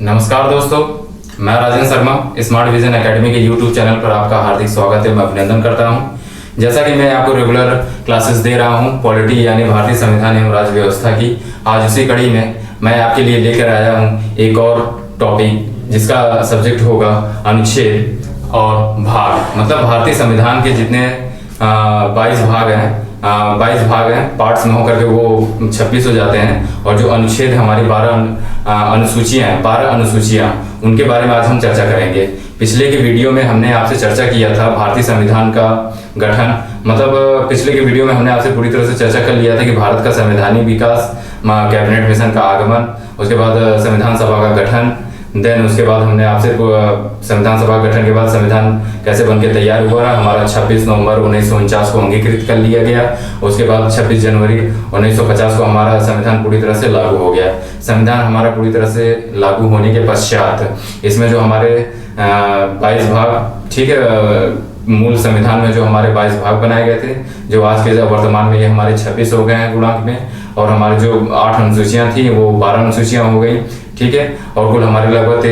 नमस्कार दोस्तों, मैं Rajendra Sharma smart vision academy के यूट्यूब चैनल पर आपका हार्दिक स्वागत है। मैं अभिनंदन करता हूं। जैसा कि मैं आपको रेगुलर क्लासेस दे रहा हूं पॉलिटी यानी भारतीय संविधान एवं राज्य व्यवस्था की, आज उसी कड़ी में मैं आपके लिए लेकर आया हूं एक और टॉपिक जिसका सब्जेक्ट होगा अनुच्छेद और भाग। मतलब भारतीय संविधान के जितने 22 भाग हैं पार्ट्स में होकर के वो 26 हो जाते हैं, और जो अनुच्छेद हमारी 12 अनुसूचियां उनके बारे में आज हम चर्चा करेंगे। पिछले के वीडियो में हमने आपसे चर्चा किया था भारतीय संविधान का गठन। मतलब पिछले के वीडियो में हमने आपसे पूरी तरह से चर्चा कर लिया था कि भारत का संवैधानिक विकास, कैबिनेट मिशन का आगमन, उसके बाद संविधान सभा का गठन, देन उसके बाद हमने आपसे संविधान सभा गठन के बाद संविधान कैसे बनके तैयार हुआ। हमारा 26 नवंबर 1949 को अंगीकृत कर लिया गया। उसके बाद 26 जनवरी 1950 को हमारा संविधान पूरी तरह से लागू हो गया। संविधान हमारा पूरी तरह से लागू होने के पश्चात इसमें जो हमारे 22 भाग, ठीक है, मूल संविधान में जो हमारे 22 भाग बनाए गए थे, जो आज के वर्तमान में ये हमारे 26 हो गए हैं गुणांक में, और हमारे जो 8 अनुसूचियां थी वो 12 अनुसूचियां हो गई, ठीक है। और कुल हमारे लगभग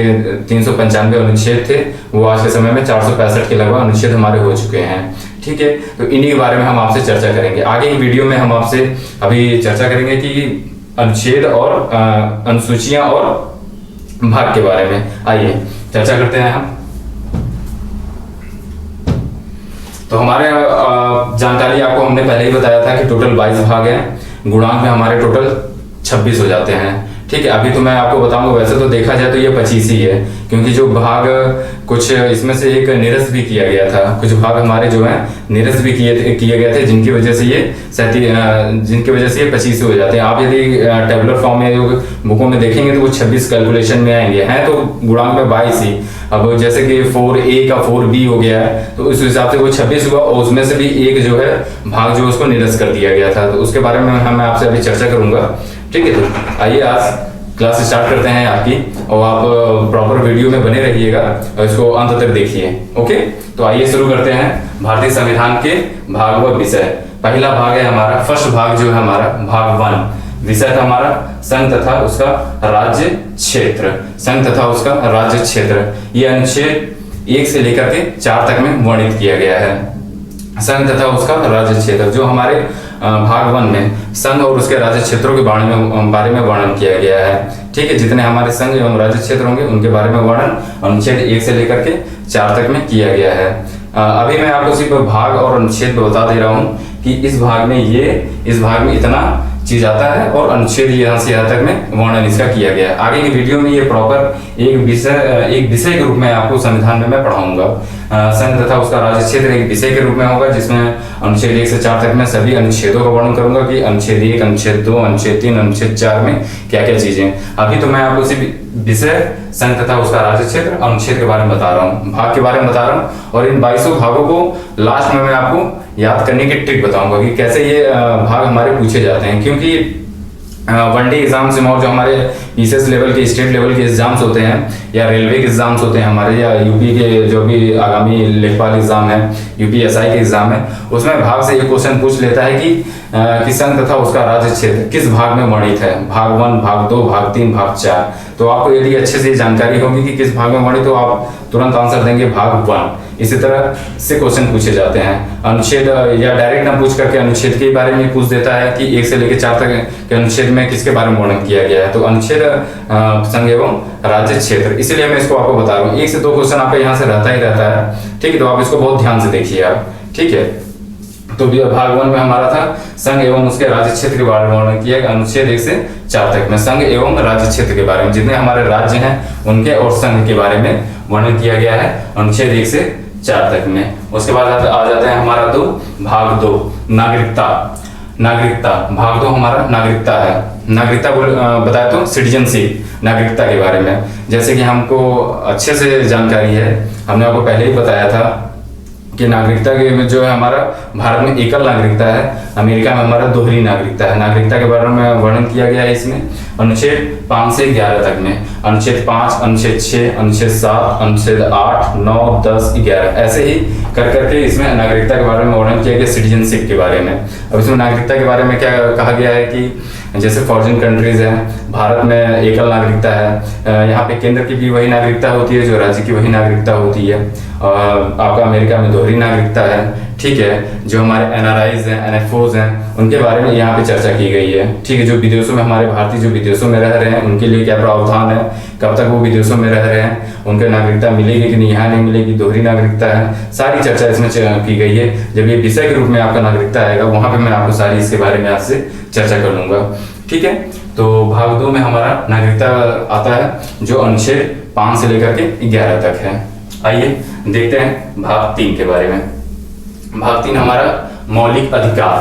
395 अनुच्छेद थे, वो आज के समय में 465 के लगभग अनुच्छेद हमारे हो चुके हैं, ठीक है। तो इन्हीं के बारे में हम आपसे चर्चा करेंगे। आगे की वीडियो में हम आपसे अभी चर्चा करेंगे कि अनुच्छेद और अनुसूचियां और भाग के बारे में। आइए चर्चा करते हैं हम। तो हमारे जानकारी आपको हमने पहले ही बताया था कि टोटल 22 भाग हैं, गुणांक में हमारे टोटल 26 हो जाते हैं, ठीक है। अभी तो मैं आपको बताऊंगा, वैसे तो देखा जाए तो ये 25 ही है, क्योंकि जो भाग कुछ इसमें से एक निरस्त भी किया गया था। कुछ भाग हमारे जो हैं निरस्त भी किए गए थे, जिनकी वजह से ये 25 हो जाते हैं। आप यदि टेबुलर फॉर्म में बुकों में देखेंगे तो वो 26 कैलकुलेशन में आएंगे, हैं तो गुणांक में 22 ही। अब जैसे कि 4A का 4B हो गया है, तो उस हिसाब से वो 26 हुआ, और उसमें से भी एक जो है भाग जो उसको निरस्त कर दिया गया था। तो उसके बारे में मैं आपसे अभी चर्चा करूंगा, ठीक है। तो आइए आज क्लास स्टार्ट करते हैं आपकी, और आप प्रॉपर वीडियो में बने रहिएगा और इसको अंत तक देखिए, ओके। तो आइए शुरू करते हैं भारतीय संविधान के भाग व विषय। पहला भाग है हमारा, फर्स्ट भाग जो है हमारा भाग 1। विषय था हमारा संघ तथा उसका राज्य क्षेत्र। संघ तथा उसका राज्य क्षेत्र, ये अनुच्छेद 1 से लेकर के 4 तक में वर्णित किया गया है। संघ तथा उसका राज्य क्षेत्र, जो हमारे भाग 1 में संघ और उसके राज्य क्षेत्रों के बारे में वर्णन किया गया है, ठीक है। जितने हमारे संघ एवं राज्य क्षेत्र होंगे उनके बारे में वर्णन अनुच्छेद 1 से लेकर के 4 तक में किया गया है। अभी मैं आपको सिर्फ भाग और अनुच्छेद बता दे रहा हूँ कि इस भाग में इतना चीज आता है, और अनुच्छेद यहाँ से यहाँ तक में वर्णन इसका किया गया है। आगे की वीडियो में ये प्रॉपर एक विषय के रूप में आपको संविधान में मैं पढ़ाऊंगा। संघ तथा उसका राज्य क्षेत्र एक विषय के रूप में होगा, जिसमें अनुच्छेद 1 से 4 तक में सभी अनुच्छेदों का वर्णन करूंगा कि अनुच्छेद 1, अनुच्छेद 2, अनुच्छेद 3, अनुच्छेद 4 में क्या क्या चीजें। अभी तो मैं आपको सिर्फ विषय संघ तथा उसका राज्य क्षेत्र अनुच्छेद के बारे में बता रहा हूँ, भाग के बारे में बता रहा हूँ, और इन 22 भागों को लास्ट में मैं आपको याद करने की ट्रिक बताऊंगा कि कैसे ये भाग हमारे पूछे जाते हैं। क्योंकि वनडे एग्जाम्स में, और जो हमारे पीसीएस लेवल के, स्टेट लेवल के एग्जाम्स होते हैं, या रेलवे के एग्जाम्स होते हैं हमारे, या यूपी के जो भी आगामी लेखपाल एग्जाम है, यूपीएसआई के एग्जाम है, उसमें भाग से ये क्वेश्चन पूछ लेता है कि संघ तथा उसका राज्य क्षेत्र किस भाग में वर्णित है। भाग 1, भाग 2, भाग 3, भाग 4। तो आपको यदि अच्छे से जानकारी होगी कि किस भाग में वर्णित, तो आप तुरंत आंसर देंगे भाग 1। इसी तरह से क्वेश्चन पूछे जाते हैं। अनुच्छेद या डायरेक्ट ना पूछ करके अनुच्छेद के बारे में पूछ देता है कि 1 से लेकर 4 तक के अनुच्छेद में किसके बारे में वर्णन किया गया है। तो अनुच्छेद संघ एवं राज्य क्षेत्र, इसीलिए मैं इसको आपको बता रहा हूँ। 1 से 2 क्वेश्चन आपका यहाँ से रहता ही रहता है, ठीक है। तो आप इसको बहुत ध्यान से देखिए आप, ठीक है। तो भाग 1 में हमारा था संघ एवं उसके राज्य क्षेत्र के बारे में वर्णन किया गया। अनुच्छेद 1 से 4 तक में संघ एवं राज्य क्षेत्र के बारे में, जितने हमारे राज्य हैं उनके और संघ के बारे में वर्णन किया गया है अनुच्छेद 1 से 4 तक में। उसके बाद आ जाता है हमारा भाग 2 नागरिकता। भाग 2 हमारा नागरिकता है। नागरिकता बताया तो सिटीजनशिप, नागरिकता के बारे में। जैसे कि हमको अच्छे से जानकारी है, हमने आपको पहले ही बताया था कि नागरिकता के में जो है हमारा भारत में एकल नागरिकता है, अमेरिका में हमारा दोहरी नागरिकता है। नागरिकता के बारे में वर्णन किया गया है इसमें अनुच्छेद 5 से 11 तक में। अनुच्छेद 5, अनुच्छेद 6, अनुच्छेद 7, अनुच्छेद 8, 9, 10, 11 ऐसे ही कर करके इसमें नागरिकता के बारे में वर्णन किया गया, सिटीजनशिप के बारे में। अब इसमें नागरिकता के बारे में क्या कहा गया है कि जैसे फॉरेन कंट्रीज हैं, भारत में एकल नागरिकता है, यहाँ पे केंद्र की भी वही नागरिकता होती है जो राज्य की वही नागरिकता होती है। आपका अमेरिका में दोहरी नागरिकता है, ठीक है। जो हमारे एनआरआईज हैं, एनएफओज हैं, उनके बारे में यहाँ पे चर्चा की गई है, ठीक है। जो विदेशों में हमारे भारतीय जो विदेशों में रह रहे हैं उनके लिए क्या प्रावधान है, कब तक वो विदेशों में रह रहे हैं, उनके नागरिकता मिलेगी कि नहीं, यहाँ नहीं मिलेगी, दोहरी नागरिकता है, सारी चर्चा इसमें की गई है। जब ये विषय के रूप में आपका नागरिकता आएगा वहां पे मैं आपको सारी इसके बारे में आपसे चर्चा कर लूंगा, ठीक है। तो भाग 2 में हमारा नागरिकता आता है जो अनुच्छेद 5 से लेकर के 11 तक है। आइए देखते हैं भाग 3 के बारे में। भाग 3 हमारा मौलिक अधिकार,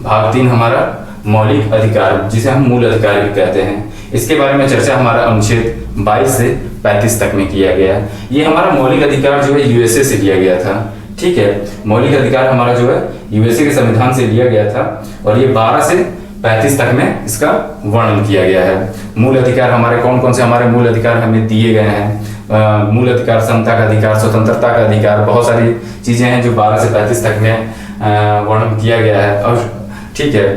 भाग 3 हमारा मौलिक अधिकार जिसे हम मूल अधिकार भी कहते हैं, इसके बारे में चर्चा हमारा अनुच्छेद 22 से 35 तक में किया गया है। ये हमारा मौलिक अधिकार जो है यूएसए से लिया गया था, ठीक है। मौलिक अधिकार हमारा जो है यूएसए के संविधान से लिया गया था और ये 12 से 35 तक में इसका वर्णन किया गया है। मूल अधिकार हमारे कौन कौन से हमारे मूल अधिकार हमें दिए गए हैं। मूल अधिकार समता का अधिकार, स्वतंत्रता का अधिकार, बहुत सारी चीजें हैं जो 12 से 35 तक में वर्णन किया गया है। और ठीक है,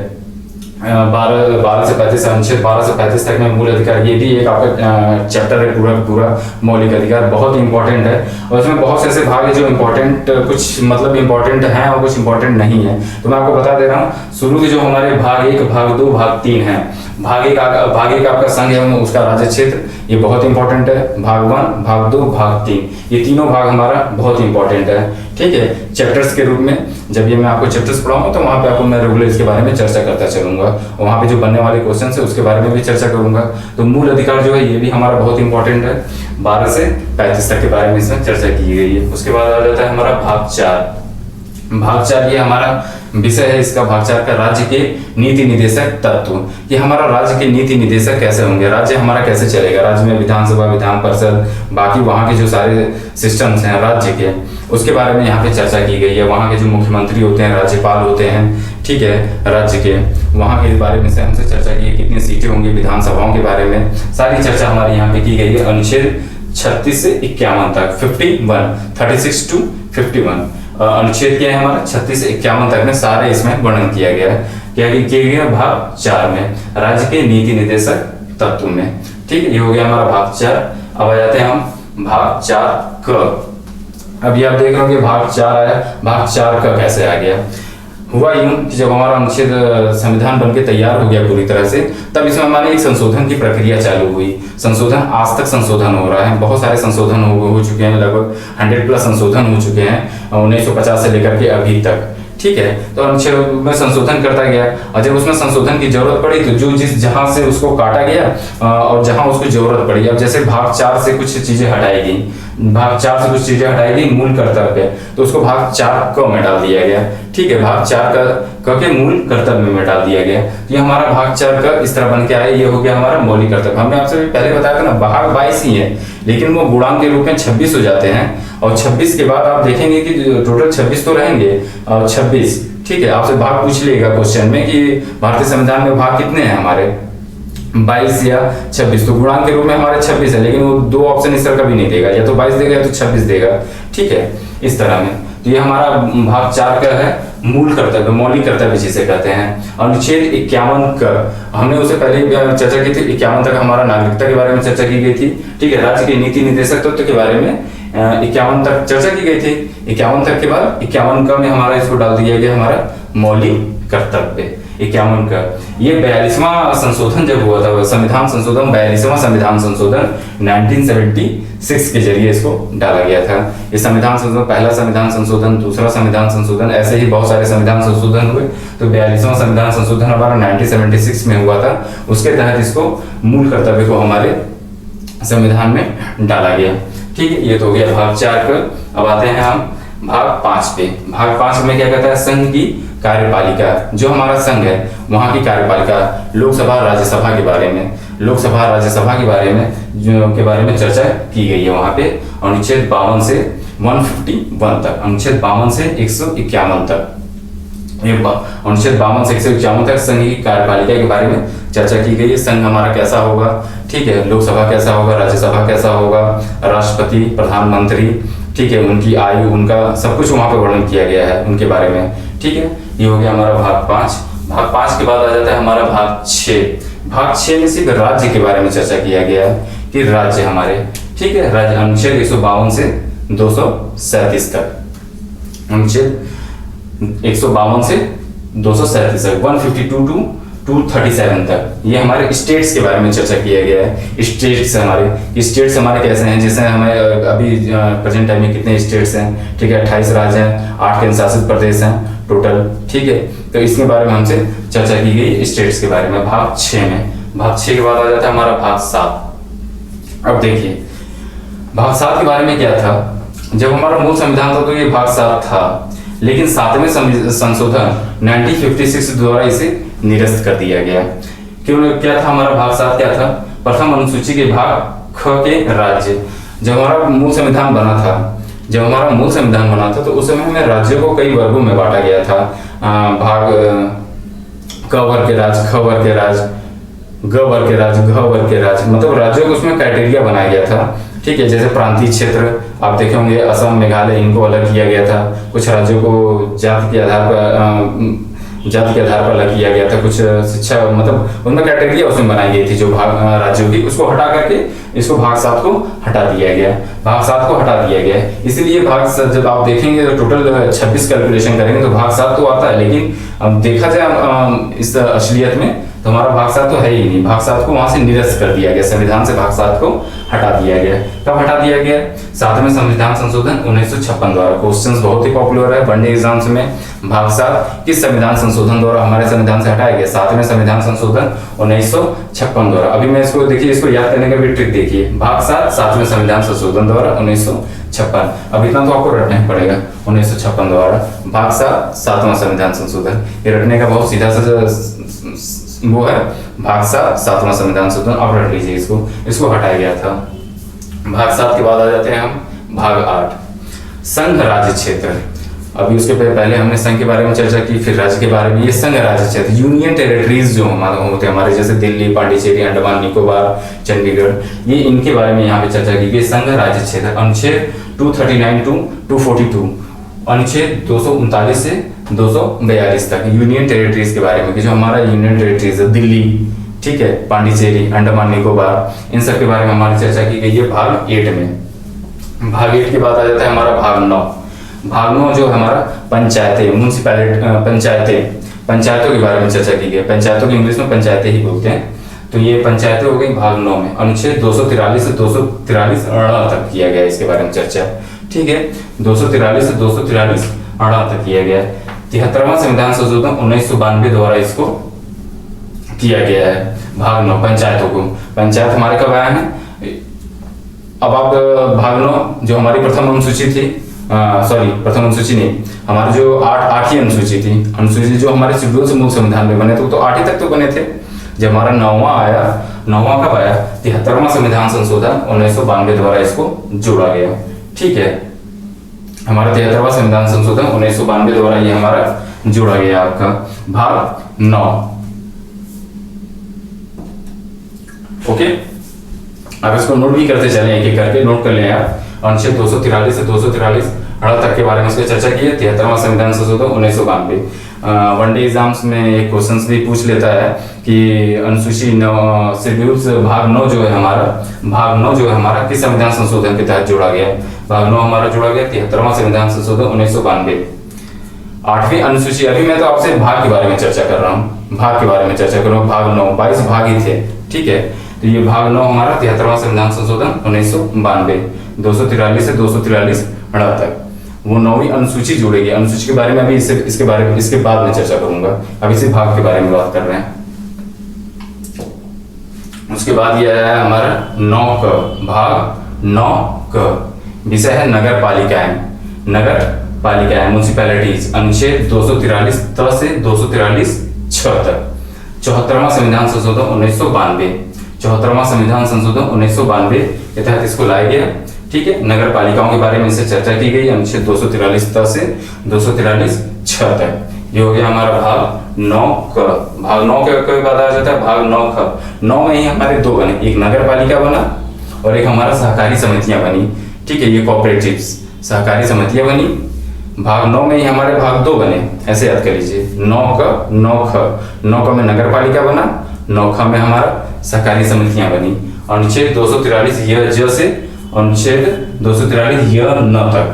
12 से 35 अनुच्छेद 12 से 35 तक में मूल अधिकार, ये भी एक आपका चैप्टर है पूरा पूरा मौलिक अधिकार, बहुत इंपॉर्टेंट है। और इसमें बहुत से ऐसे भाग है जो इंपॉर्टेंट, कुछ मतलब इंपॉर्टेंट हैं और कुछ इंपॉर्टेंट नहीं है। तो मैं आपको बता दे रहा हूँ, शुरू के जो हमारे भाग 1, भाग 2, भाग 3 है। भाग एक आपका संघ है उसका राज्य क्षेत्र, ये बहुत इंपॉर्टेंट है। भाग 1, भाग 2, भाग 3, ये तीनों भाग हमारा बहुत इंपॉर्टेंट है, ठीक है। चैप्टर्स के रूप में जब ये मैं आपको चैप्टर्स पढ़ाऊंगा तो वहां पे आपको मैं रेगुलर इसके बारे में चर्चा करता चलूंगा, और वहां पे जो बनने वाले क्वेश्चन है उसके बारे में भी चर्चा करूंगा। तो मूल अधिकार जो है ये भी हमारा बहुत इंपॉर्टेंट है, 12 से 35 तक के बारे में इसमें चर्चा की गई है। उसके बाद आ जाता है हमारा भाग 4। भाग 4 ये हमारा विषय है, इसका भाग 4 का राज्य के नीति निदेशक तत्व। ये हमारा राज्य के नीति निदेशक कैसे होंगे, राज्य हमारा कैसे चलेगा, राज्य में विधानसभा, विधान परिषद, बाकी वहाँ के जो सारे सिस्टम्स हैं राज्य के, उसके बारे में यहाँ पे चर्चा की गई है। वहाँ के जो मुख्यमंत्री होते हैं, राज्यपाल होते हैं, ठीक है, राज्य के, वहाँ के बारे में से हमसे चर्चा की है। कितनी सीटें होंगी विधानसभाओं के बारे में सारी चर्चा हमारी यहाँ पे की गई है। अनुच्छेद 36 से 51 तक, 36 to 51 अनुच्छेद क्या है हमारा 36 से 51 तक में सारे इसमें वर्णन किया गया है। क्या किया गया भाग 4 में, राज्य के नीति निदेशक तत्व में, ठीक है। ये हो गया हमारा भाग 4। अब आ जाते हैं हम भाग 4 क। अभी आप देख रहे हो भाग 4 आया, भाग 4 का कैसे आ गया। हुआ यूं कि जब हमारा अनुच्छेद संविधान बनके तैयार हो गया पूरी तरह से, तब इसमें हमारे एक संशोधन की प्रक्रिया चालू हुई। संशोधन आज तक संशोधन हो रहा है, बहुत सारे संशोधन हो चुके हैं, लगभग 100+ संशोधन हो चुके हैं 1950 से लेकर के अभी तक, ठीक है। तो अनुच्छेद में संशोधन करता गया, और जब उसमें संशोधन की जरूरत पड़ी तो जो जिस जहां से उसको काटा गया और जहां उसको जरूरत पड़ी, अब जैसे भाग 4 से कुछ चीजें हटाई गई, भाग 4 से कुछ चीजें हटाई गई मूल कर्तव्य, तो उसको भाग 4 क में डाल दिया गया, ठीक है। भाग 4 क के मूल कर्तव्य में डाल दिया गया। तो ये हमारा भाग 4 का इस तरह बन के आया, ये हो गया हमारा मौलिक कर्तव्य। हमने आपसे पहले बताया था ना, भाग 22 ही है, लेकिन वो गुणांक के रूप में 26 हो जाते हैं, और 26 के बाद आप देखेंगे कि टोटल 26 तो रहेंगे, और 26, ठीक है। आपसे भाग पूछ लेगा क्वेश्चन में कि भारतीय संविधान में भाग कितने हैं हमारे, 22 या 26, तो गुणांक के रूप में हमारे 26 है, लेकिन वो 2 ऑप्शन इस तरह कभी नहीं देगा, या तो 22 देगा या तो 26 देगा, ठीक है, इस तरह में। तो ये हमारा भाग 4 का है मूल कर्तव्य, मौलिक कर्तव्य जिसे कहते हैं। अनुच्छेद 51 का हमने उससे पहले चर्चा की थी, 51 तक हमारा नागरिकता के बारे में चर्चा की गई थी, ठीक है। राज्य के नीति निदेशक तत्व के बारे में 51 तक चर्चा की गई थी। 51 तक के बाद 51 का में हमारा इसको डाल दिया गया हमारा मौलिक कर्तव्य। 51 का ये 42वां संशोधन जब हुआ था, संविधान संशोधन 42वां संविधान संशोधन 1976 के जरिए इसको डाला गया था। ये संविधान संशोधन, पहला संविधान संशोधन, दूसरा संविधान संशोधन, ऐसे ही बहुत सारे संविधान संशोधन हुए। तो 42वां संविधान संशोधन हमारा 1976 में हुआ था, उसके तहत इसको मूल कर्तव्य को हमारे संविधान में डाला गया, ठीक है। ये तो हो गया भाग 4 का। अब आते हैं हम भाग 5 पे। भाग 5 में क्या कहता है, संघ की कार्यपालिका, जो हमारा संघ है वहां की कार्यपालिका, लोकसभा राज्यसभा के बारे में, लोकसभा राज्यसभा के बारे में के बारे में चर्चा की गई है वहां पे। अनुच्छेद 52 से 151 तक, अनुच्छेद 52 से 151 तक, अनुच्छेद 52 से 151 तक संघ की कार्यपालिका के बारे में चर्चा की गई है। संघ हमारा कैसा होगा, ठीक है, लोकसभा कैसा होगा, राज्यसभा कैसा होगा, राष्ट्रपति, प्रधानमंत्री, ठीक है, उनकी आयु, उनका सब कुछ वहां पे वर्णन किया गया है उनके बारे में, ठीक है। ये हो गया हमारा भाग 5। भाग 5 के बाद आ जाता है हमारा भाग 6। भाग 6 में सिर्फ राज्य के बारे में चर्चा किया गया है कि राज्य हमारे, ठीक है, राज्य अनुच्छेद 152 से 237 तक, अनुच्छेद 152 से 237 तक, 152 टू 237 तक, ये हमारे स्टेट्स के बारे में चर्चा किया गया है। स्टेट्स हमारे कैसे हैं, जैसे हमें अभी प्रेजेंट टाइम में कितने स्टेट्स हैं, ठीक है, 28 राज्य हैं, 8 केंद्र शासित प्रदेश हैं टोटल, ठीक है। तो इसके बारे में हमसे चर्चा की गई स्टेट्स के बारे में भाग 6 में। भाग 6 के बाद आ जाता है हमारा भाग 7। अब देखिए भाग 7 के बारे में क्या था, जब हमारा मूल संविधान था तो ये भाग 7 था, लेकिन 7वें संशोधन 1956 द्वारा इसे निरस्त कर दिया गया। क्यों, क्या था हमारा भाग 7 क्या था, प्रथम अनुसूची के भाग ख के राज्य। जब हमारा मूल संविधान बना था तो उस समय हमें राज्यों को कई वर्गों में बांटा गया था। भाग क वर्ग के राज्य, ख वर्ग के राज्य, ग वर्ग के राज्य, घ वर्ग के राज्य, मतलब राज्यों को उसमें क्राइटेरिया बनाया गया था, ठीक है। जैसे प्रांतीय क्षेत्र आप देखे होंगे, असम, मेघालय, इनको अलग किया गया था। कुछ राज्यों को जाति के आधार पर अलग किया गया था। कुछ शिक्षा, मतलब उनमें क्राइटेरिया उसमें बनाई गई थी जो भाग राज्यों की, उसको हटा करके इसको भाग 7 को हटा दिया गया। भाग 7 को हटा दिया गया, इसीलिए भाग 7 जब आप देखेंगे तो टोटल 26 कैलकुलेशन करेंगे तो भाग 7 तो आता है, लेकिन अब देखा जाए इस असलियत में तो हमारा भाग 7 तो है ही नहीं। भाग 7 को वहां से निरस्त कर दिया गया, संविधान से भाग 7 को हटा दिया गया। कब हटा दिया गया, 7वें संविधान संशोधन 1956 द्वारा। क्वेश्चंस बहुत ही पॉपुलर है वनडे एग्जाम्स में। भाग 7 किस संविधान संशोधन द्वारा हमारे संविधान से हटाया गया, 7वें संविधान संशोधन 1956 द्वारा। अभी मैं इसको देखिए, इसको याद करने का भी ट्रिक देखिए, भाग 7 7वें संविधान संशोधन द्वारा 1956। अब इतना तो आपको रटना ही पड़ेगा, 1956 द्वारा भाग 7 7वां संविधान संशोधन। ये रटने का बहुत सीधा सा वो है, भाग 7 7वां संविधान संशोधन। अब रट लीजिए इसको हटाया गया था। भाग 7 के बाद आ जाते हैं हम भाग 8, संघ राज्य क्षेत्र। अभी उसके पहले हमने संघ के बारे में चर्चा की, फिर राज्य के बारे में। ये संघ राज्य क्षेत्र, यूनियन टेरिटरीज जो होते हैं हमारे, जैसे दिल्ली, पांडिचेरी, अंडमान निकोबार, चंडीगढ़, ये इनके बारे में यहाँ पे चर्चा की गई। संघ राज्य क्षेत्र अनुच्छेद 239 टू 242, अनुच्छेद 239 से 242 तक यूनियन टेरिटरीज के बारे में, कि जो हमारा यूनियन टेरिटरीज है, दिल्ली, ठीक है, पांडिचेरी, अंडमान निकोबार, इन सब के बारे में हमारी चर्चा की गई है भाग 8 में। भाग 8 के बाद आ जाता है हमारा भाग 9। भाग 9 जो हमारा पंचायतें, म्युनिसिपैलिटी, पंचायतों के बारे में चर्चा की गई। पंचायतों की इंग्लिश में पंचायतें ही बोलते हैं, तो ये पंचायतें हो गई भाग 9 में। अनुच्छेद 243 से 243 तक किया गया इसके बारे में चर्चा, ठीक है। 243 से 243 तक किया गया। 73वां संविधान संशोधन 1992 द्वारा इसको किया गया है भाग 9, पंचायतों को। पंचायत हमारे कब आया है, अब आप भाग 9 जो हमारी प्रथम अनुसूची थी, प्रथम अनुसूची नहीं, हमारी जो 8वीं अनुसूची थी, अनुसूची जो हमारे शेड्यूल से मूल संविधान में बने थे, तो 8वीं तक तो बने थे। जब हमारा 9वां कब आया, 73वां संविधान संशोधन 1992 द्वारा इसको जोड़ा गया, ठीक है। हमारा 73वां संविधान संशोधन 1992 द्वारा ये हमारा जोड़ा गया आपका भाग 9, ओके। अब इसको नोट भी करते चले, एक एक करके नोट कर लें आप। अनुच्छेद 243 से 243 तक के बारे में इसको चर्चा की है। 73वां संविधान संशोधन 1992। वनडे एग्जाम्स में एक क्वेश्चंस भी पूछ लेता है कि अनुसूची शेड्यूल्स भाग 9 जो है हमारा किस संविधान संशोधन के तहत जोड़ा गया। भाग 9 हमारा जोड़ा गया 73वां संविधान संशोधन 1992। 8वीं अनुसूची, अभी मैं तो आपसे भाग के बारे में चर्चा कर रहा हूँ, भाग 9 22 भाग ही थे, ठीक है। तो ये भाग 9 हमारा 73वां संविधान संशोधन 1992, 243 से 243 तक वो 9वीं अनुसूची जोड़ेगी। अनुसूची के बारे में अभी इसके बाद में चर्चा करूंगा, अभी सिर्फ भाग के बारे में बात कर रहे हैं। उसके बाद ये है हमारा 9 क, भाग 9 क, विषय है नगर पालिकाएं, म्युनिसिपैलिटीज। अनुच्छेद 243 त से 243 छ तक। 74वां संविधान संशोधन 1992, 74वां संविधान संशोधन 1992 के तहत इसको लाया गया, ठीक है। नगर पालिकाओं के बारे में इससे चर्चा की गई, अनुच्छेद 243 त से 243 छ तक। ये हो गया हमारा भाग 9 क। भाग 9 के बाद आ जाता है भाग 9 ख। 9 में ही हमारे 2 बने, एक नगर पालिका बना और एक हमारा सहकारी समितियां बनी, ठीक है। ये कोऑपरेटिव्स, सहकारी समितियां बनी। भाग 9 में ही हमारे भाग 2 बने, ऐसे याद कर लीजिए। 9 क 9 ख। 9 क में नगर पालिका बना नौखा में हमारा सहकारी समितियां बनी। अनुच्छेद 243 य ज से अनुच्छेद 243 य न तक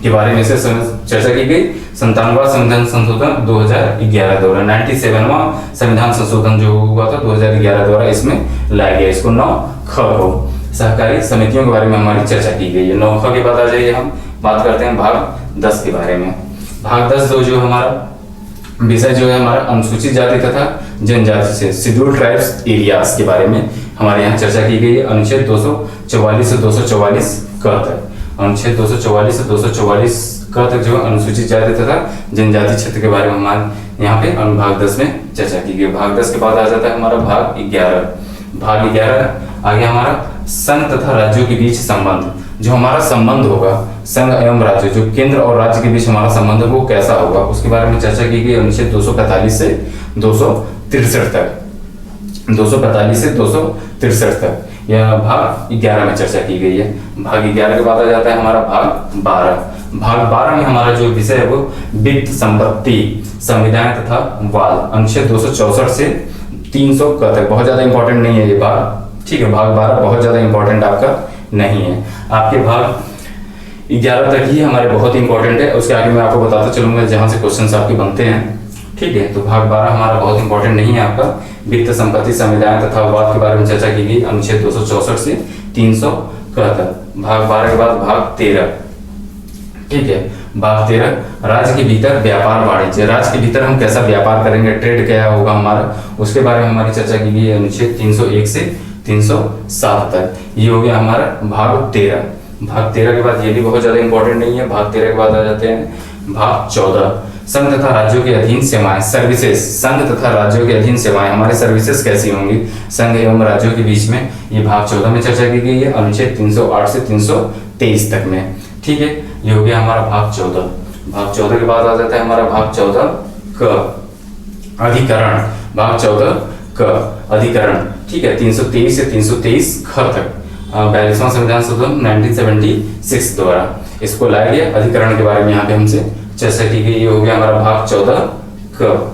के बारे में से चर्चा की गई। 97वां संविधान संशोधन 2011 द्वारा 97वां संविधान संशोधन जो हुआ था 2011 द्वारा इसमें लाया गया। इसको 9ख को सहकारी समितियों के बारे में हमारी चर्चा की गई है। 9ख के बाद आ जाइए हम बात करते हैं भाग 10 के बारे में। भाग 10 जो हमारा विषय जो है हमारा अनुसूचित जाति तथा जनजाति से शेड्यूल्ड ट्राइब्स एरियाज के बारे में हमारे यहाँ चर्चा की गई है। अनुच्छेद 244 से 244 क तक, अनुच्छेद 244 से 244 क तक जो अनुसूचित जाति तथा जनजाति क्षेत्र के बारे में हमारे यहाँ पे अनुभाग 10 में चर्चा की गई। भाग 10 के बाद आ जाता है हमारा भाग 11। भाग 11 आगे हमारा संघ तथा राज्यों के बीच संबंध, जो हमारा संबंध होगा संघ एवं राज्य, जो केंद्र और राज्य के बीच हमारा संबंध है वो कैसा होगा उसके बारे में चर्चा की गई। अनुच्छेद 245 से 263 तक, 245 से 263 तक यह भाग 11 में चर्चा की गई है। भाग 11 के बाद आ जाता है हमारा भाग 12। भाग 12 में हमारा जो विषय है वो वित्त, संपत्ति, संविधान तथा वाद, अनुच्छेद 264 से 300 तक। बहुत ज्यादा इंपॉर्टेंट नहीं है ये भाग, ठीक है। भाग 12 बहुत ज्यादा इंपॉर्टेंट आपका नहीं है, आपके भाग 11 तक ही हमारे बहुत इंपॉर्टेंट है। उसके आगे मैं आपको बताता चलूंगा जहां से क्वेश्चंस आपके बनते हैं, ठीक है। तो भाग 12 हमारा बहुत इंपॉर्टेंट नहीं है आपका। वित्त, संपत्ति, संविधान तथा वाद के बारे में चर्चा की गई अनुच्छेद 264 से 300 तक। भाग 12 के बाद भाग 13, ठीक है। भाग 13 राज्य के भीतर व्यापार वाणिज्य, राज्य के भीतर हम कैसा व्यापार करेंगे, ट्रेड क्या होगा हमारा, उसके बारे में हमारी चर्चा की गई अनुच्छेद 301 से 307 तक। ये हो गया हमारा भाग 13। भाग 13 के बाद ये भी बहुत ज्यादा इंपॉर्टेंट नहीं है। भाग 13 के बाद आ जाते हैं भाग 14, संघ तथा राज्यों के अधीन सेवाएं, सर्विसेज। संघ तथा राज्यों के अधीन सेवाएं, हमारे सर्विसेज कैसी होंगी संघ एवं राज्यों के बीच में, ये भाग 14 में चर्चा की गई है अनुच्छेद 308 से 323 तक में, ठीक है। ये हो गया हमारा भाग 14। भाग 14 के बाद आ जाता है हमारा भाग 14 क अधिकरण। भाग 14 क अधिकरण, ठीक है। 323 से 323 ख तक 42वां संविधान संशोधन 1976 द्वारा इसको लाया गया। अधिकरण के बारे में यहाँ पे हमसे चर्चा की गई। ये हो गया हमारा भाग 14 क।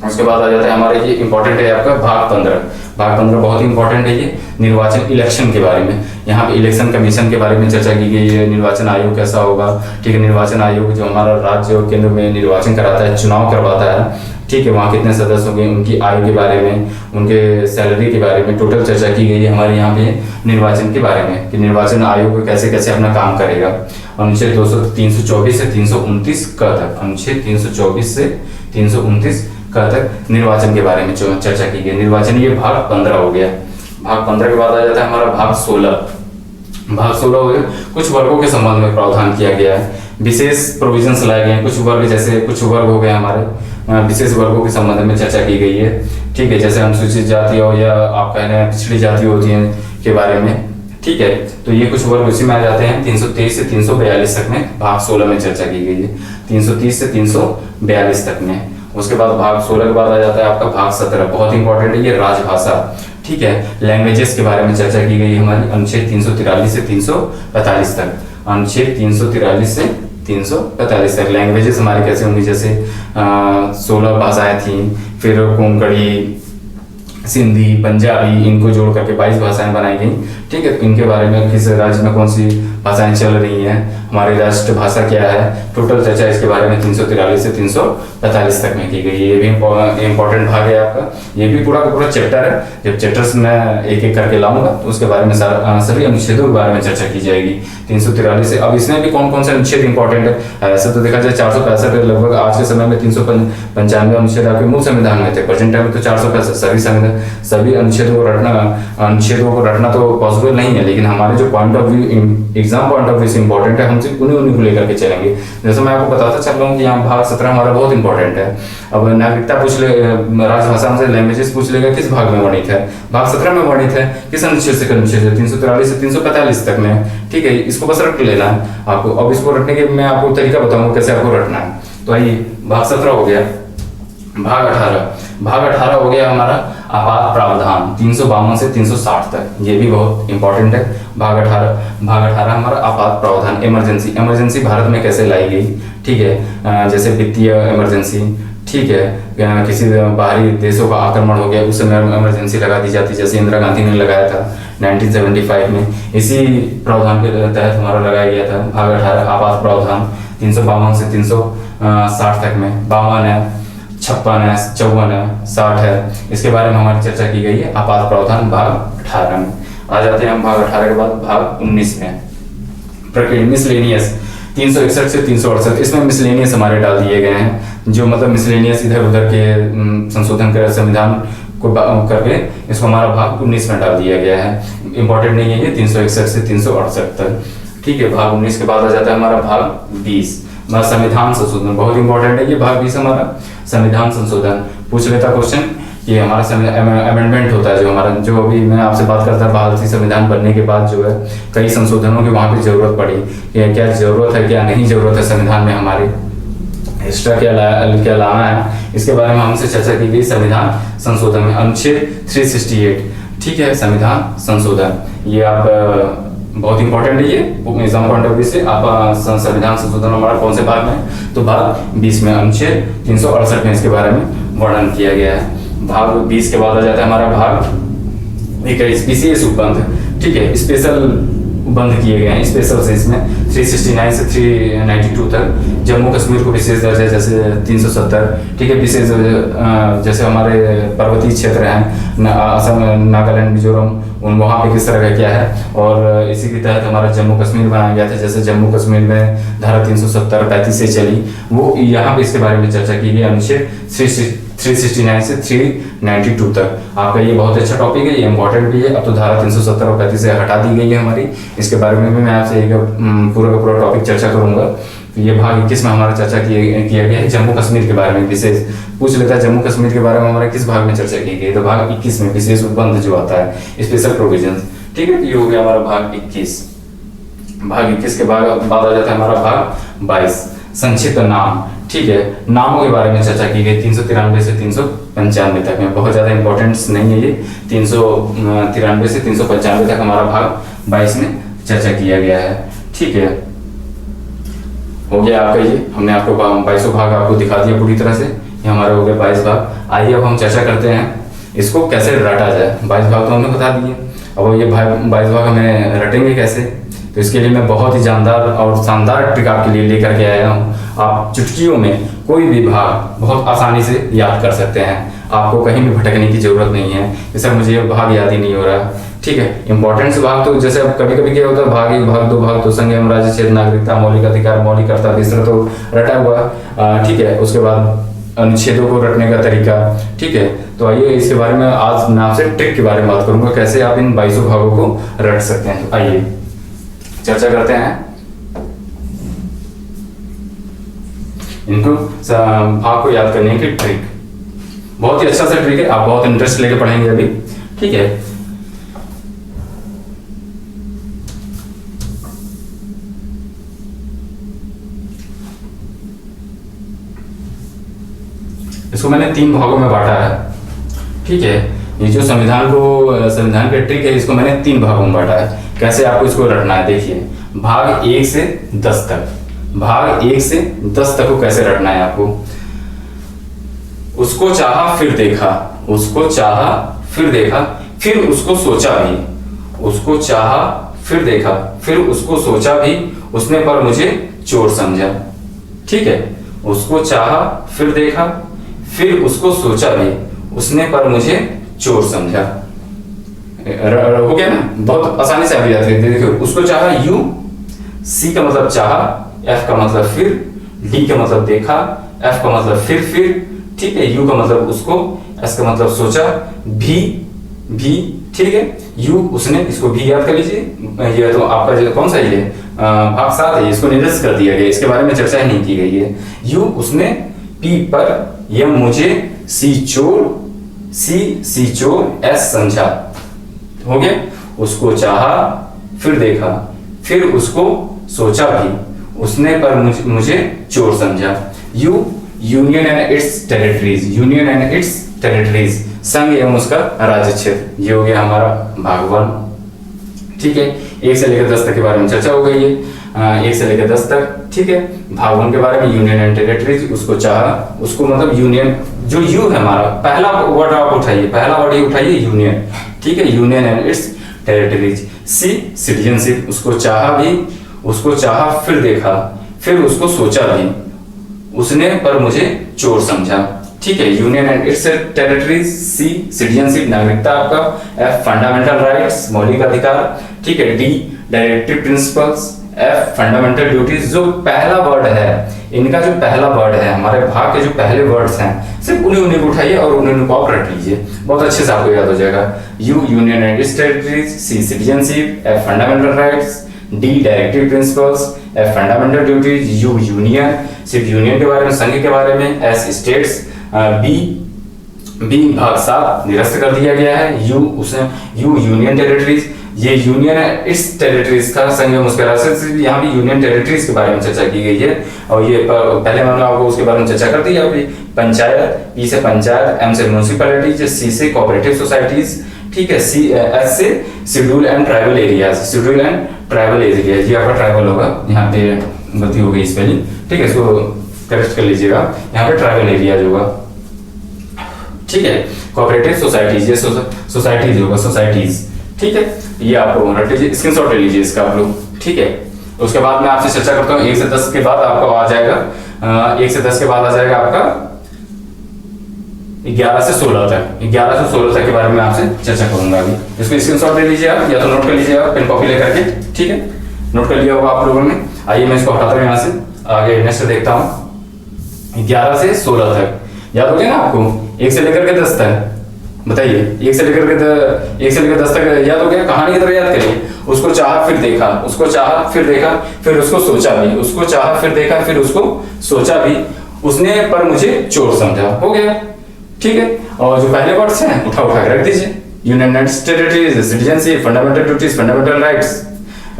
उसके बाद आ जाता है हमारे, ये इंपॉर्टेंट है आपका भाग 15। भाग 15 बहुत ही इंपॉर्टेंट है। ये निर्वाचन इलेक्शन के बारे में, यहाँ पे इलेक्शन कमीशन के बारे में चर्चा की गई है। निर्वाचन आयोग कैसा होगा, ठीक है। निर्वाचन आयोग जो हमारा राज्य और केंद्र में निर्वाचन कराता है, चुनाव करवाता है, ठीक है। वहाँ कितने सदस्य होंगे, उनकी आयु के बारे में, उनके सैलरी के बारे में टोटल चर्चा की गई है हमारे यहाँ पे निर्वाचन के बारे में, कि निर्वाचन आयोग कैसे कैसे अपना काम करेगा। अनुच्छेद 324 से 329 क तक, अनुच्छेद 324 से 329 क तक निर्वाचन के बारे में चर्चा की गई। निर्वाचन ये भाग 15 हो गया। भाग 15 के बाद आ जाता है हमारा भाग 16। भाग 16 हो गया, कुछ वर्गों के संबंध में प्रावधान किया गया है, विशेष प्रोविजंस लाए गए हैं। कुछ वर्ग, जैसे कुछ वर्ग हो गए हमारे, विशेष वर्गों के संबंध में चर्चा की गई है, ठीक है। जैसे अनुसूचित जाति हो या आप कह रहे हैं पिछड़ी जाति होती है के बारे में, ठीक है। तो ये कुछ वर्ग उसी में आ जाते हैं। 323 से 342 तक में भाग 16 में चर्चा की गई है, 330 से 342 तक में। उसके बाद भाग 16 के बाद आ जाता है आपका भाग 17, बहुत इंपॉर्टेंट है ये, राजभाषा, ठीक है। लैंग्वेजेस के बारे में चर्चा की गई हमारी अनुच्छेद 343 से 345 तक, अनुच्छेद 343 से 345 तक। लैंग्वेजेस हमारे कैसे होंगी, जैसे 16 भाषाएं थी, फिर कोंकणी, सिंधी, पंजाबी, इनको जोड़ करके 22 भाषाएं बनाई गई, ठीक है। इनके बारे में किस राज्य में कौन सी भाषाएं चल रही हैं, हमारी राष्ट्र भाषा क्या है, टोटल चर्चा इसके बारे में 343 से 345 तक में की गई। ये भी इंपॉर्टेंट भाग है आपका, ये भी पूरा का पूरा चैप्टर है। जब चैप्टर्स में एक एक करके लाऊंगा तो उसके बारे में सभी अनुच्छेदों के बारे में चर्चा की जाएगी। 343 से, अब इसमें भी कौन कौन से अनुच्छेद इंपॉर्टेंट है, ऐसे तो देखा जाए 465 लगभग, आज के समय में 395 अनुच्छेद आपके मूल संविधान में थे, प्रेजेंट टाइम में तो 465 सभी अनुच्छेदों को रटना तो पॉसिबल नहीं है, लेकिन हमारे जो point of view, exam point of view से इंपॉर्टेंट है, हम सिर्फ उन्हीं को लेकर के चलेंगे। जैसे मैं आपको बताता चल रहा हूँ कि यहाँ भाग 17 हमारा बहुत इंपॉर्टेंट है। अब नागरिकता पूछ ले, राजभाषा से लैंग्वेजेस पूछ लेगा, किस भाग में वर्णित है, भाग 17 में वर्णित है, किस अनुच्छेद से 343 से 345 तक में, ठीक है। इसको बस रट लेना है आपको। अब इसको रटने के मैं आपको तरीका बताऊंगा कैसे आपको रटना है। तो आइए, भाग 17 हो गया। भाग 18 हो गया हमारा आपात प्रावधान 352 से 360 तक, ये भी बहुत इंपॉर्टेंट है। भाग 18 हमारा आपात प्रावधान, इमरजेंसी भारत में कैसे लाई गई, ठीक है। जैसे वित्तीय इमरजेंसी, ठीक है, किसी बाहरी देशों का आक्रमण हो गया उस समय इमरजेंसी लगा दी जाती, जैसे इंदिरा गांधी ने लगाया था 1975 में। इसी प्रावधान के तहत हमारा लगाया गया था भाग 18 आपात प्रावधान 352 से 360 तक में। 52 है, 56 है, 54 है, 60 है, इसके बारे में हमारी चर्चा की गई है आपात प्रावधान भाग 18 में। आ जाते हैं हम भाग 18 के बाद भाग 19 में। प्रक्रिया मिसलेनियस 361 से 368, इसमें मिसलेनियस हमारे डाल दिए गए हैं, जो मतलब मिसलेनियस इधर उधर के संशोधन कर संविधान को करके इसको हमारा भाग 19 में डाल दिया गया है। इंपॉर्टेंट नहीं है ये 361 से 368 तक, ठीक है। भाग 19 के बाद आ जाता है हमारा भाग 20, संविधान संशोधन। बहुत इंपॉर्टेंट है ये भाग 20 हमारा संविधान संशोधन। पूछ लेता क्वेश्चन कि हमारा अमेंडमेंट होता है, जो हमारा जो अभी मैं आपसे बात करता भारतीय संविधान बनने के बाद जो है कई संशोधनों की वहाँ पे जरूरत पड़ी कि क्या जरूरत है क्या नहीं जरूरत है संविधान में हमारे एक्स्ट्रा क्या लाना है, इसके बारे में हमसे चर्चा की गई संविधान संशोधन में। अनुच्छेद 368, ठीक है, संविधान संशोधन ये आप बहुत इंपॉर्टेंट है ये एग्जाम पॉइंट ऑफ व्यू से। आप संविधान संशोधन हमारा कौन से भाग में है, तो भाग 20 में अनुच्छेद 368 में इसके बारे में वर्णन किया गया है। भाग 20 के बाद आ जाता है हमारा भाग 21 विशेष उपबंध, ठीक है, स्पेशल बंद किए गए हैं स्पेशल से इसमें 369 से 392 तक। जम्मू कश्मीर को विशेष दर्जा जैसे 370, ठीक है, विशेष जैसे हमारे पर्वतीय क्षेत्र हैं असम, नागालैंड, मिजोरम, उन वहाँ पे किस तरह का क्या है, और इसी के तहत हमारा जम्मू कश्मीर बनाया गया था। जैसे जम्मू कश्मीर में धारा 370 35 से चली, वो यहाँ पे इसके बारे में चर्चा की गई अनुच्छेद 369 से 392 तक। आपका ये बहुत अच्छा टॉपिक है, ये इंपॉर्टेंट भी है। अब तो धारा 370 और 35 से हटा दी गई है हमारी, इसके बारे में भी मैं आपसे एक पूरा का पूरा टॉपिक चर्चा करूंगा। तो ये भाग 21 में हमारा चर्चा किया गया है जम्मू कश्मीर के बारे में। विशेष पूछ लेता है जम्मू कश्मीर के बारे में हमारा किस भाग में चर्चा की गई, तो भाग 21 में विशेष उपबंध जो आता है स्पेशल प्रोविजन, ठीक है। ये हो गया हमारा भाग 21। भाग 21 के बाद आ जाता है हमारा भाग 22 संक्षिप्त नाम, ठीक है, नामों के बारे में चर्चा की गई 393 से 395 तक में। बहुत ज्यादा इंपॉर्टेंस नहीं है ये, 393 से 395 तक हमारा भाग 22 में चर्चा किया गया है, ठीक है। हो गया आपका ये, हमने आपको 22 भाग आपको दिखा दिया पूरी तरह से, ये हमारे हो गए 22 भाग। आइए अब हम चर्चा करते हैं इसको कैसे रटा जाए। 22 भाग तो हमने बता दिए, अब ये 22 भाग हमें रटेंगे कैसे, तो इसके लिए मैं बहुत ही जानदार और शानदार ट्रिक आपके लिए लेकर के आया हूँ। आप चुटकियों में कोई भी भाग बहुत आसानी से याद कर सकते हैं, आपको कहीं भी भटकने की जरूरत नहीं है कि सर मुझे ये भाग याद ही नहीं हो रहा, ठीक है। इंपॉर्टेंट भाग तो जैसे अब कभी कभी क्या होता है भाग 1 भाग 2 भाग 2 संयम राज्य क्षेत्र नागरिकता मौलिक अधिकार मौलिक कर्तव्य इस तरह तो रटा हुआ, ठीक है। उसके बाद अनुच्छेदों को रटने का तरीका, ठीक है। तो आइए इसके बारे में आज मैं आपसे ट्रिक के बारे में बात करूंगा, कैसे आप इन 22 भागों को रट सकते हैं। आइए चर्चा करते हैं इनको भाग को याद करने की ट्रिक। बहुत ही अच्छा सा ट्रिक है, आप बहुत इंटरेस्ट लेके पढ़ेंगे अभी, ठीक है। इसको मैंने 3 भागों में बांटा है, ठीक है। ये जो संविधान का ट्रिक है इसको मैंने 3 भागों में बांटा है। कैसे आपको इसको रटना है देखिए, भाग 1 से 10 तक, भाग 1 से 10 तक को कैसे रटना है आपको। उसको चाहा फिर देखा, उसको चाहा फिर देखा, फिर उसको सोचा भी, उसको चाहा फिर देखा, फिर उसको सोचा भी, उसने पर मुझे चोर समझा, ठीक है। उसको चाहा फिर देखा, फिर उसको सोचा भी, उसने पर मुझे चोर समझा। हो गया ना, बहुत आसानी से आ जाती है। देखिए उसको चाहा यू, सी का मतलब चाहा, एफ का मतलब फिर, डी का मतलब देखा, एफ का मतलब फिर, ठीक है। यू का मतलब उसको, एस का मतलब सोचा, भी, ठीक है। यू उसने, इसको भी याद कर लीजिए। ये तो आपका कौन सा ये भाग 7 है, इसको निरस्त कर दिया गया, इसके बारे में चर्चा ही नहीं की गई है। यू उसने, पी पर, यम मुझे, सी चोर, एस समझा। हो गया। उसको चाहा फिर देखा, फिर उसको सोचा भी, उसने पर मुझे चोर समझा। Union and its territories, union and its territories, संघ एवं उसका राज्य क्षेत्र। ये हो गया हमारा भाग 1, ठीक है। 1 से लेकर 10 तक के बारे में चर्चा हो गई है। 1 से लेकर 10 तक, ठीक है। भाग 1 के बारे में यूनियन एंड टेरिटरीज, उसको चाहा, उसको मतलब यूनियन, जो यू है हमारा पहला वर्ड आप उठाइए, पहला वर्ड ही उठाइए यूनियन, ठीक है। Union and its territories. C citizenship, उसको चाहा भी, उसको चाहा फिर देखा, फिर उसको सोचा भी, उसने पर मुझे चोर समझा, ठीक है। Union and its territories. C citizenship, नागरिकता आपका। एफ फंडामेंटल राइट्स, मौलिक अधिकार, ठीक है। D directive principles. F fundamental duties. जो पहला वर्ड है, इनका जो पहला वर्ड है, हमारे भाग के जो पहले वर्ड्स हैं, सिर्फ उन्हीं को उठाइए और उन्हीं को आप रट लीजिए, बहुत अच्छे से आपको याद हो जाएगा। U union and its territories. C citizenship. F fundamental rights. D directive principles. F fundamental duties. U union, सिर्फ यूनियन के बारे में, संघ के बारे में। S states. बी भाग 7 निरस्त कर दिया गया है। You union territories. ये यूनियन है इट्स टेरिटरीज का संघ मुस्कुरा से, यहाँ भी यूनियन टेरिटरीज के बारे में चर्चा की गई है। और ये पहले मैंने आपको उसके बारे में चर्चा कर दी है। पंचायत, पी से पंचायत, एम से म्युनिसिपैलिटीज, सी से कोऑपरेटिव सोसाइटीज, ठीक है। एस से schedule and tribal areas. Schedule and tribal area, ये आपका ट्राइबल होगा, यहाँ पे गलती हो गई स्पेलिंग, ठीक है, इसको करेक्ट कर लीजिएगा। यहाँ पे ट्राइबल एरियाज होगा, ठीक है। कोऑपरेटिव सोसाइटीज, ये सोसाइटीज होगा, सोसाइटीज, ठीक है। ये आपको रट लीजिए, स्क्रीनशॉट ले लीजिए इसका आप लोग, ठीक है। उसके बाद मैं आपसे चर्चा करता हूँ 1 से 10 के बाद आपको आ जाएगा 1 से 10 के बाद आ जाएगा आपका 11 से 16 तक। 11 से 16 तक के बारे में आपसे चर्चा करूंगा अभी। इसको स्क्रीनशॉट ले लीजिए आप, या तो नोट कर लीजिए आप पेन कॉपी लेकर के, ठीक है। नोट कर लिया होगा आप लोगों ने। आइए मैं इसको हटाता हूँ यहाँ से, आगे नेक्स्ट देखता हूँ। 11 से 16 तक याद हो गया ना आपको? 1 से लेकर के 10 तक बताइए। 1 से लेकर के 10 तक याद हो गया? कहानी की तरह याद करिए। उसको चाहा फिर देखा, उसको चाहा फिर देखा, फिर उसको सोचा भी, उसको चाहा फिर देखा, फिर उसको सोचा भी, उसने पर मुझे चोर समझा। हो गया, ठीक है। और जो पहले वर्ड्स हैं उठा के रख दीजिए। Union and territories, citizenship, fundamental duties, fundamental rights,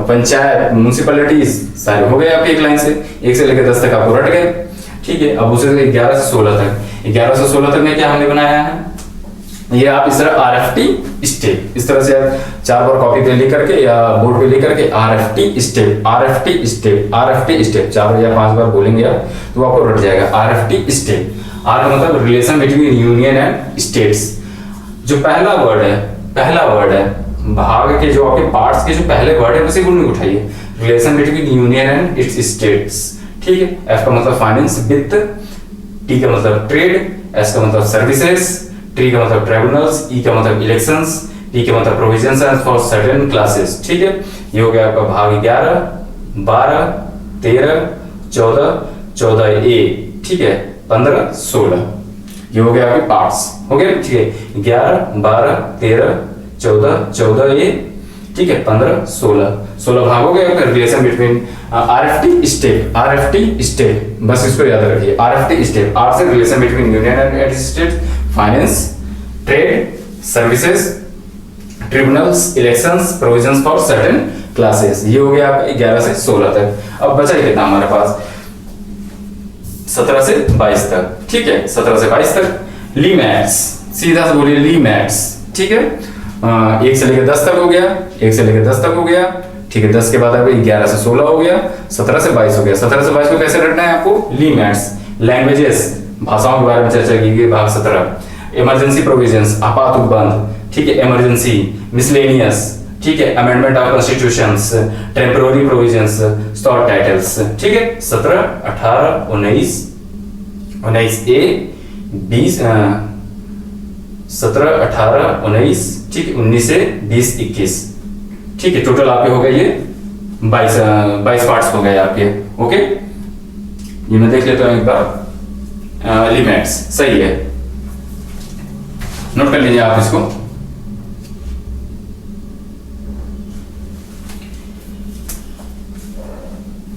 panchayat, municipalities, सारे हो गए आपके एक लाइन से। 1 से लेकर 10 तक आपको रट गए, ठीक है। अब उसे 11 से 16 तक, 11 से 16 तक में क्या हमने बनाया है, ये आप इस तरह RFT स्टेप, इस तरह से आप 4 बार कॉपी पे लिख करके या बोर्ड पे लिख करके RFT step, RFT step, RFT step 4 या 5 बार बोलेंगे आप तो आपको रट जाएगा। RFT स्टेप, R का मतलब relation between union and states. जो पहला वर्ड है भाग के, जो आपके पार्ट्स के जो पहले वर्ड है उसे उन्हें उठाइए। Relation between union and it's states, ठीक है। F का मतलब फाइनेंस, वित्त, T का मतलब ट्रेड, S का मतलब सर्विसेज, T का मतलब ट्रिब्यूनल्स, E का मतलब इलेक्शंस, P का मतलब प्रोविजंस फॉर सर्टेन क्लासेस, ठीक है। ये हो गया आपका भाग 11, 12, 13, 14, 14A, ठीक है, 15, 16। ये हो गया आपके पार्ट्स, हो गया, ठीक है। 11, 12, 13, 14, 14A, ठीक है, 15, 16 भाग हो गया। रिलेशन बिटवीन RFT स्टेप, बस इसको याद रखिए। RFT स्टेप, R से relation between union and state, finance, trade, services, tribunals, elections, provisions for certain classes. ये हो गया आपका 11 से 16 तक। अब बचा कितना हमारे पास? 17 से 22 तक, ठीक है। 17 से 22 तक लीमैट्स, सीधा से बोलिए लीमैट्स, ठीक है। 1 से लेकर 10 तक हो गया, 1 से लेकर 10 तक हो गया, ठीक है। 10 के बाद आपको 11 से 16 हो गया, 17 से 22 हो गया। 17 से 22 को कैसे रखना है आपको? लीमैट्स। लैंग्वेजेस, भाषाओं के बारे में चर्चा की गई, भाग 17। इमरजेंसी प्रोविजंस, आपात उपबंध, ठीक है। इमरजेंसी, मिसलेनियस, ठीक है। Amendment of constitutions, temporary provisions, short titles, ठीक है। 17, 18, 19, 19A, 20, 17, 18, 19, ठीक है। 19 से 20, 21, ठीक है। टोटल आपके हो गए ये 22 पार्ट्स हो गए आपके, ओके। ये मैं देख लेता हूं एक बार। लिमिट्स सही है, नोट कर लीजिए आप इसको।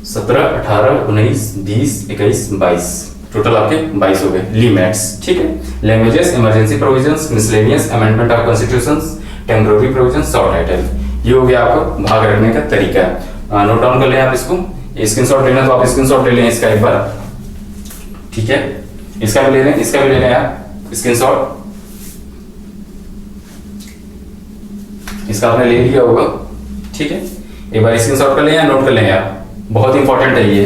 सत्रह, 18, 19, 20, 21, 22, टोटल आपके 22 हो गए लिमिट्स, ठीक है। Languages, emergency provisions, miscellaneous, amendment of constitutions, temporary provisions, short title. ये हो गया आपको भाग रखने का तरीका। नोट डाउन कर लें आप इसको। स्क्रीनशॉट लेना तो आप स्क्रीनशॉट ले लें इसका एक बार, ठीक है। इसका भी ले लें, इसका भी ले लें आप स्क्रीनशॉट। इसका आपने ले लिया होगा, ठीक है, एक बार स्क्रीनशॉट कर लें या नोट कर लें आप, बहुत इंपॉर्टेंट है ये,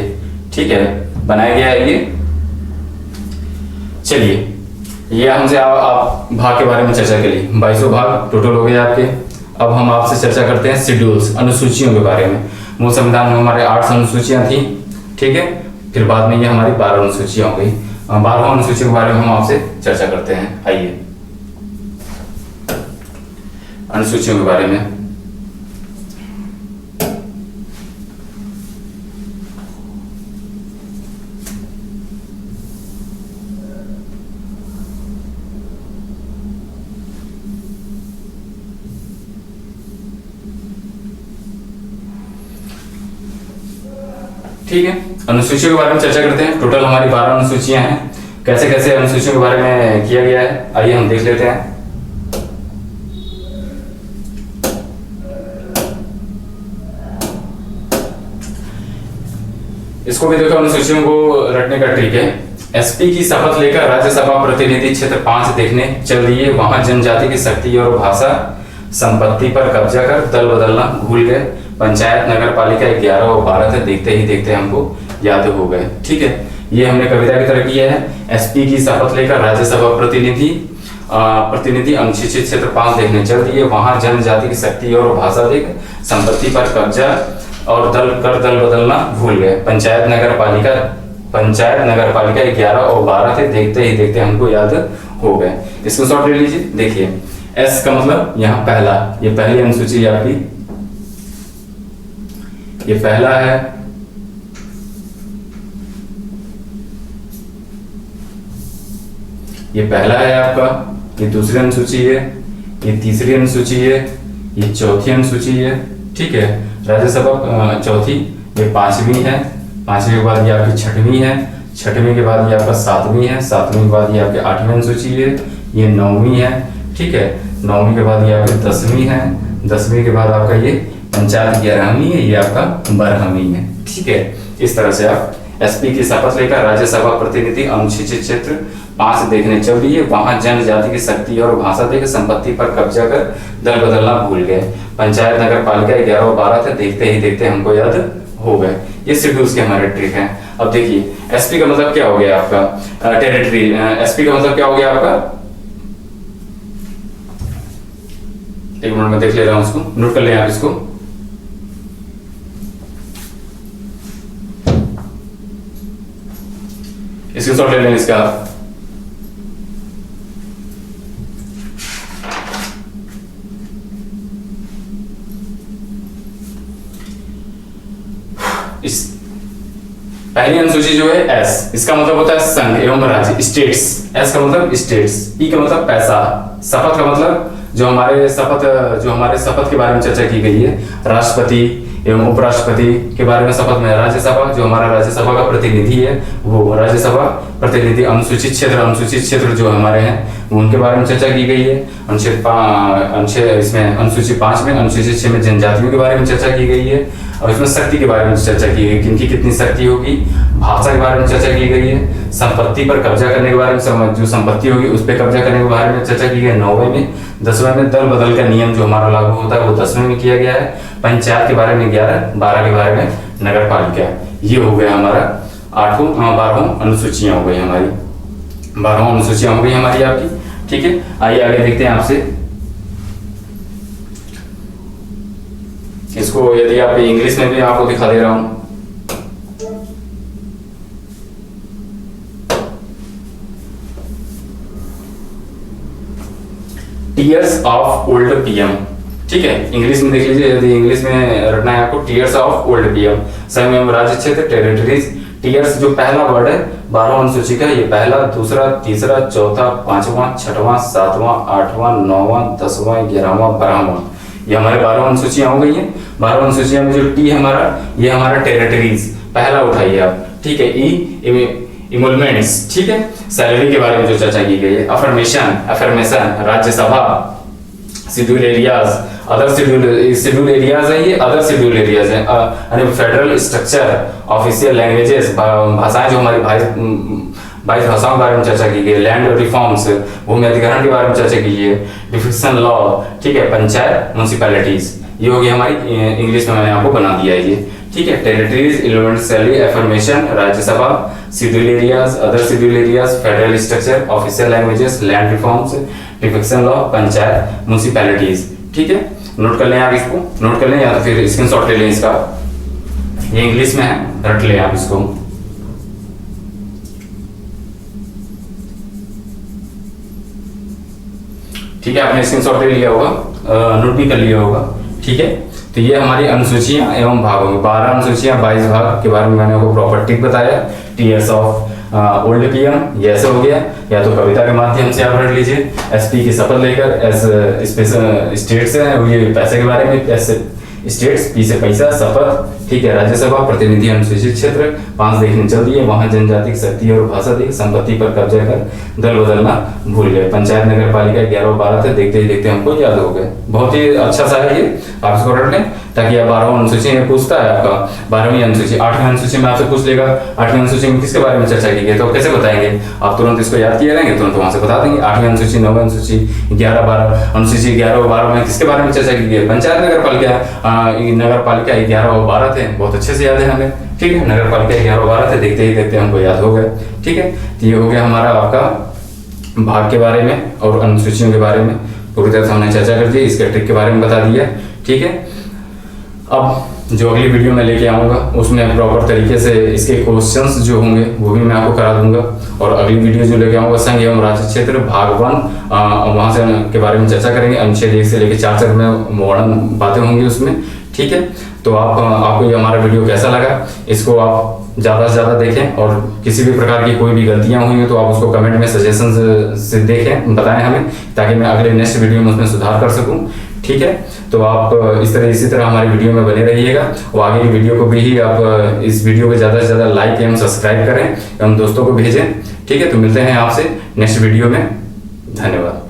ठीक है, बनाया गया है ये। चलिए, ये हमसे आप भाग के बारे में चर्चा करी, 22 भाग टोटल हो गए आपके। अब हम आपसे चर्चा करते हैं शेड्यूल्स, अनुसूचियों के बारे में। मूल संविधान में हमारे 8 अनुसूचियां थी, ठीक है, फिर बाद में ये हमारी 12 अनुसूचियां हो गई। 12 अनुसूची के बारे में हम आपसे चर्चा करते हैं। आइए अनुसूचियों के बारे में। ठीक है, अनुसूचियों के बारे में चर्चा करते हैं। टोटल हमारी 12 अनुसूचियां हैं। कैसे कैसे अनुसूचियों के बारे में किया गया है, आइए हम देख लेते हैं। इसको भी देखो, अनुसूचियों को रटने का ट्रिक है। एसपी की शपथ लेकर राज्यसभा प्रतिनिधि क्षेत्र 5 देखने चल दिए, वहां जनजाति की शक्ति और भाषा संपत्ति पर कब्जा कर दल बदलना भूल गए। पंचायत नगर पालिका 11 और 12 थे, देखते ही देखते हमको याद हो गए। ठीक है, ये हमने कविता की तरह किया है। एसपी की शपथ लेकर राज्यसभा प्रतिनिधि अनुसूचित क्षेत्र 5 देखने चल दिए, वहां जनजाति की शक्ति और भाषा देख संपत्ति पर कब्जा और दल बदलना भूल गए। पंचायत नगर पालिका 11 और 12 थे, देखते ही देखते हमको याद हो गए। इसको शॉर्ट ले लीजिए। देखिए, एस का मतलब यहाँ पहला, ये पहली अनुसूची आपकी, ये पहला है। ये पहला है आपका, ये दूसरी अनुसूची है, ये तीसरी अनुसूची है, ये चौथी अनुसूची है। ठीक है, राज्यसभा चौथी, ये 5वीं है, 5वीं के बाद ये आपकी 6वीं है, 6वीं के बाद ये आपका 7वीं है, 7वीं के बाद ये आपकी 8वीं अनुसूची है, ये 9वीं है। ठीक है, 9वीं के बाद ये आपकी 10वीं है, 10वीं के बाद आपका ये पंचायत 11वीं है, ये आपका 12वीं है। ठीक है, इस तरह से आप एसपी की शपथ लेकर राज्यसभा प्रतिनिधि अनुसूचित क्षेत्र 5 देखने चल दिए, वहां जनजाति की शक्ति और भाषा देख संपत्ति पर कब्जा कर दल बदलना भूल गए। पंचायत नगर पालिका 11 और 12 थे, देखते ही देखते हमको याद हो गए। ये शेड्यूल्स के हमारे ट्रिक हैं। अब देखिए, एसपी का मतलब क्या हो गया आपका, टेरिटरी। एसपी का मतलब क्या हो गया आपका, एक मिनट में देख ले रहा हूं, उसको नोट कर लें आप इसको। स्क्रीनशॉट ले लें इसका। इस पहली अनुसूची जो है एस, इसका मतलब होता है संघ एवं राज्य, स्टेट्स। एस का मतलब स्टेट्स, पी का मतलब पैसा, शपथ का मतलब जो हमारे शपथ के बारे में चर्चा की गई है, राष्ट्रपति एवं उपराष्ट्रपति के बारे में शपथ में। राज्यसभा, जो हमारा राज्यसभा का प्रतिनिधि है, वो राज्यसभा प्रतिनिधि अनुसूचित क्षेत्र जो हमारे हैं, उनके बारे में चर्चा की गई है। इसमें अनुसूची 5 में, अनुसूची 6 में जनजातियों के बारे में चर्चा की गई है, और इसमें शक्ति के बारे में चर्चा की गई, किनकी कितनी शक्ति होगी। भाषा के बारे में चर्चा की गई है। संपत्ति पर कब्जा करने के बारे में, जो संपत्ति होगी उस पर कब्जा करने के बारे में चर्चा की गई 9वें में। 10वें में दल बदल का नियम जो हमारा लागू होता है वो 10वें में किया गया है। पंचायत के बारे में 11, 12 के बारे में नगर पालिका। ये हो गया हमारा 12 अनुसूचियां हो गई हमारी, 12 अनुसूचियां हो गई हमारी आपकी। ठीक है, आइए आगे देखते हैं आपसे इसको। यदि आप इंग्लिश में भी आपको दिखा दे रहा हूं, टीयर्स ऑफ ओल्ड पीएम। ठीक है, इंग्लिश में देख लीजिए, यदि इंग्लिश में रखना है आपको, टीयर्स ऑफ ओल्ड पीएम, संघ एवं राज्य क्षेत्र, टेरिटरीज। टीयर्स जो पहला वर्ड है 12 अनुसूची का, ये पहला, दूसरा, तीसरा, चौथा, 5वां, 6वां, 7वां, 8वां, 9वां, 10वां, 11वां, 12वां, ये हमारे 12 अनुसूचियां हो गई हैं। 12 अनुसूचियां में जो टी हमारा, ये हमारा टेरिटरीज पहला उठाइए आप। ठीक है, इमोलमेंट्स। ठीक है, सैलरी के बारे में जो चर्चा की गई है। Affirmation, Rajya Sabha, schedule areas, other schedule areas है, ये अदर शेड्यूल एरियाज है। फेडरल स्ट्रक्चर, ऑफिशियल लैंग्वेजेस, भाषाएं जो हमारी 22 भाषाओं के बारे में चर्चा की गई। लैंड रिफॉर्म्स, भूमि अधिग्रहण के बारे में चर्चा की है। डिफिक्शन लॉ, ठीक है, पंचायत, म्युनिसिपैलिटीज, ये हो गया हमारी इंग्लिश में मैंने आपको बना दिया है ये, ठीक है। Territories, elementary affirmation, Rajya Sabha, schedule areas, other schedule areas, federal structure, official languages, land reforms, defection law, panchayat, municipalities, ठीक है। नोट कर लें आप इसको, नोट कर लें या तो फिर स्क्रीनशॉट ले लें इसका, ये इंग्लिश में है, रट लें आप इसको। ठीक है, आपने स्क्रीनशॉट ले लिया होगा, नोट भी कर लिया होगा, ठीक है। तो ये हमारी अनुसूचियां एवं भाग होंगे, 12 अनुसूचियां 22 भाग के बारे में मैंने आपको प्रॉपर्टी बताया। टीएस ऑफ ओल्ड पीएम ये ऐसे हो गया, या तो कविता के माध्यम से आप रख लीजिए। एसपी की शपथ लेकर, एस स्पेशल स्टेट्स है ये पैसे के बारे में, एस स्टेट्स, पी से पैसा, शपथ, ठीक है। राज्यसभा, प्रतिनिधि अनुसूचित क्षेत्र, 5 देखने चल दिए, वहां जनजाति की शक्ति और भाषा दी, संपत्ति पर कब्जा कर दल बदलना भूल गए। पंचायत नगर पालिका 11 12 थे, देखते ही देखते हमको याद हो गए। बहुत ही अच्छा सा है ये, आप इसको रट लें ताकि आप 12वां अनुसूची में पूछता है आपका 12वीं अनुसूची, 8वीं अनुसूची में आपसे पूछ लेगा 8वीं अनुसूची में किसके बारे में चर्चा की गई, तो कैसे बताएंगे आप, तुरंत इसको याद किए रहेंगे, तुरंत वहां से बता देंगे। 8वीं अनुसूची, 9वीं अनुसूची, 11 12 अनुसूची 11 और 12 में किसके बारे में चर्चा की गई, पंचायत नगर पालिका, नगर पालिका 11 और 12 थे, बहुत अच्छे से याद है हमें, ठीक है। नगर पालिका 11 और 12 थे, देखते ही देखते हमको याद हो गए, ठीक है। तो ये हो गया हमारा आपका भाग के बारे में और अनुसूचियों के बारे में पूरी तरह से हमने चर्चा कर दी, इसके ट्रिक के बारे में बता दिया, ठीक है। अब जो अगली वीडियो में लेके आऊँगा उसमें प्रॉपर तरीके से इसके क्वेश्चंस जो होंगे वो भी मैं आपको करा दूंगा, और अगली वीडियो जो लेके आऊँगा संघ एवं राज्य क्षेत्र भाग 1 वहाँ से के बारे में चर्चा करेंगे। अनुच्छेद 1 से लेकर 4 तक में वर्णन बातें होंगी उसमें, ठीक है। तो आपको ये हमारा वीडियो कैसा लगा, इसको आप ज़्यादा से ज़्यादा देखें, और किसी भी प्रकार की कोई भी गलतियाँ हुई हैं तो आप उसको कमेंट में सजेशन से देखें, बताएं हमें, ताकि मैं अगले नेक्स्ट वीडियो में उसमें सुधार कर सकूं, ठीक है। तो आप इसी तरह हमारी वीडियो में बने रहिएगा, और आगे की वीडियो को भी आप इस वीडियो को ज़्यादा से ज़्यादा लाइक एवं सब्सक्राइब करें एवं दोस्तों को भेजें, ठीक है। तो मिलते हैं आपसे नेक्स्ट वीडियो में, धन्यवाद।